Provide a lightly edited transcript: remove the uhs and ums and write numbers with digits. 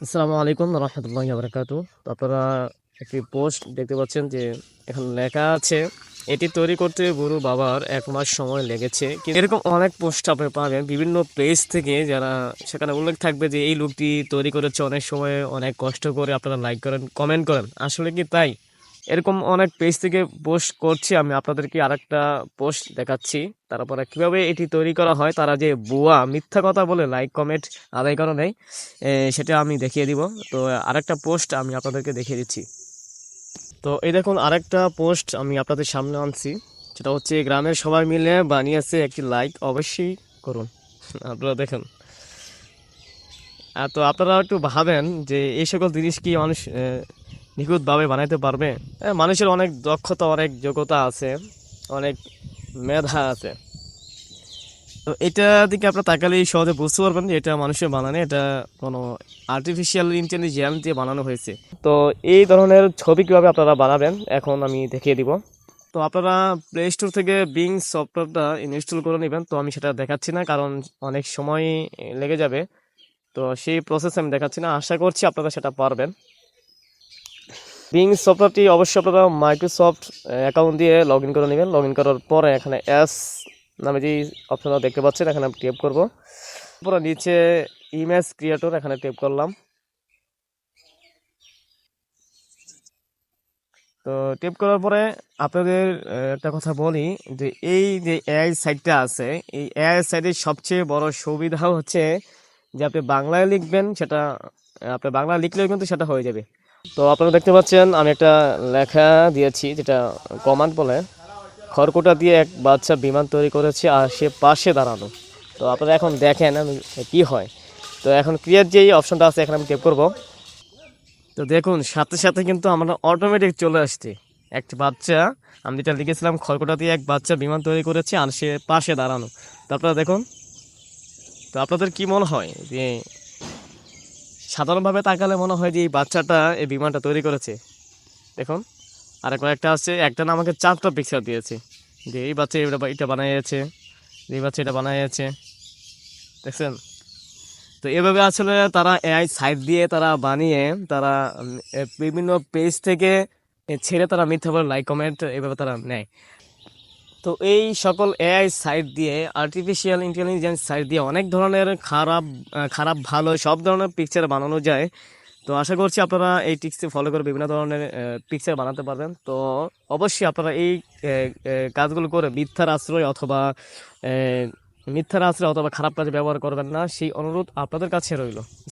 আসসালামু আলাইকুম রহমতুল্লাহি বারাকাতু। তো আপনারা একটি পোস্ট দেখতে পাচ্ছেন যে এখন লেখা আছে এটি তৈরি করতে গুরু বাবার 1 মাস সময় লেগেছে। এরকম অনেক পোস্ট আপনি পাবেন বিভিন্ন পেজ থেকে, যারা সেখানে উল্লেখ থাকবে যে এই লোকটি তৈরি করেছে অনেক সময় অনেক কষ্ট করে। আপনারা লাইক করেন, কমেন্ট করেন, আসলে কি তাই? এরকম অনেক পেজ থেকে পোস্ট করছি। আমি আপনাদেরকে আরেকটা পোস্ট দেখাচ্ছি, তারপরে কিভাবে এটি তৈরি করা হয়। তারা যে ভুয়া মিথ্যা কথা বলে লাইক কমেন্ট আদায় করে নেয়, সেটা আমি দেখিয়ে দিব। তো আরেকটা পোস্ট আমি আপনাদেরকে দেখিয়ে দিচ্ছি। তো এই দেখুন, আরেকটা পোস্ট আমি আপনাদের সামনে আনছি, সেটা হচ্ছে গ্রামের সবাই মিলে বানিয়েছে একটি, লাইক অবশ্যই করুন। আপনারা দেখুন। তো আপনারা একটু ভাবেন যে এই সকল জিনিস কি মানুষ নিখুঁতভাবে বানাইতে পারবে? মানুষের অনেক দক্ষতা, অনেক যোগ্যতা আছে, অনেক মেধা আছে। তো এটা দিকে আপনার তাকালেই সহজে বুঝতে পারবেন যে এটা মানুষের বানানো, এটা কোনো আর্টিফিশিয়াল ইন্টেলিজেন্স দিয়ে বানানো হয়েছে। তো এই ধরনের ছবি কীভাবে আপনারা বানাবেন এখন আমি দেখিয়ে দিব। তো আপনারা প্লে স্টোর থেকে বিং সফটওয়্যারটা ইনস্টল করে নেবেন। তো আমি সেটা দেখাচ্ছি না, কারণ অনেক সময় লেগে যাবে। তো সেই প্রসেস আমি দেখাচ্ছি না, আশা করছি আপনারা সেটা পারবেন। বিং সফটওয়্যারটি অবশ্যই আপনারা মাইক্রোসফট অ্যাকাউন্ট দিয়ে লগ ইন করে নেবেন। লগ ইন করার পরে এখানে এস নামে যে অপশনটা দেখতে পাচ্ছেন, এখানে আমি টেপ করব। তারপরে নিচে ইমেজ ক্রিয়েটর, এখানে টেপ করলাম। তো টেপ করার পরে আপনাদের একটা কথা বলি, যে এই যে এআই সাইটটা আছে, এই এআই সাইটের সবচেয়ে বড় সুবিধা হচ্ছে যে আপনি বাংলায় লিখবেন, সেটা আপনি বাংলা লিখলেও কিন্তু সেটা হয়ে যাবে। তো আপনারা দেখতে পাচ্ছেন আমি একটা লেখা দিয়েছি, যেটা কমান্ড বলে, খড়কুটা দিয়ে এক বাচ্চা বিমান তৈরি করেছে আর সে পাশে দাঁড়ানো। তো আপনারা এখন দেখেন আমি কি হয়। তো এখন ক্রিয়েট যেই অপশনটা আছে, এখানে আমি টেপ করব। তো দেখুন, সাথে সাথে কিন্তু আমরা অটোমেটিক চলে আসছে একটি বাচ্চা। আমি যেটা লিখেছিলাম, খড়কুটা দিয়ে এক বাচ্চা বিমান তৈরি করেছে আর সে পাশে দাঁড়ানো। তো আপনারা দেখুন। তো আপনাদের কি মনে হয় যে সাধারণভাবে তাকালে মনে হয় যে এই বাচ্চাটা এই বিমানটা তৈরি করেছে? দেখুন, আর কয়েকটা আছে, একটা না আমাকে 4টা পিকচার দিয়েছে যে এই বাচ্চা এটা বানাইছে, এই বাচ্চা এটা বানাইছে। দেখছেন? তো এভাবে আসলে তারা এআই সাইট দিয়ে তারা বানিয়ে, তারা বিভিন্ন পেজ থেকে ছেড়ে তারা মিথ্যা বলে লাইক কমেন্ট এভাবে তারা নেয়। তো এই সকল এআই সাইট দিয়ে, আর্টিফিশিয়াল ইন্টেলিজেন্স সাইট দিয়ে অনেক ধরনের খারাপ খারাপ ভালো সব ধরনের পিকচার বানানো যায়। তো আশা করছি আপনারা এই টিক্সটি ফলো করে বিভিন্ন ধরনের পিকচার বানাতে পারবেন। তো অবশ্যই আপনারা এই কাজগুলো করে মিথ্যার আশ্রয় অথবা খারাপ কাজে ব্যবহার করবেন না, সেই অনুরোধ আপনাদের কাছে রইল।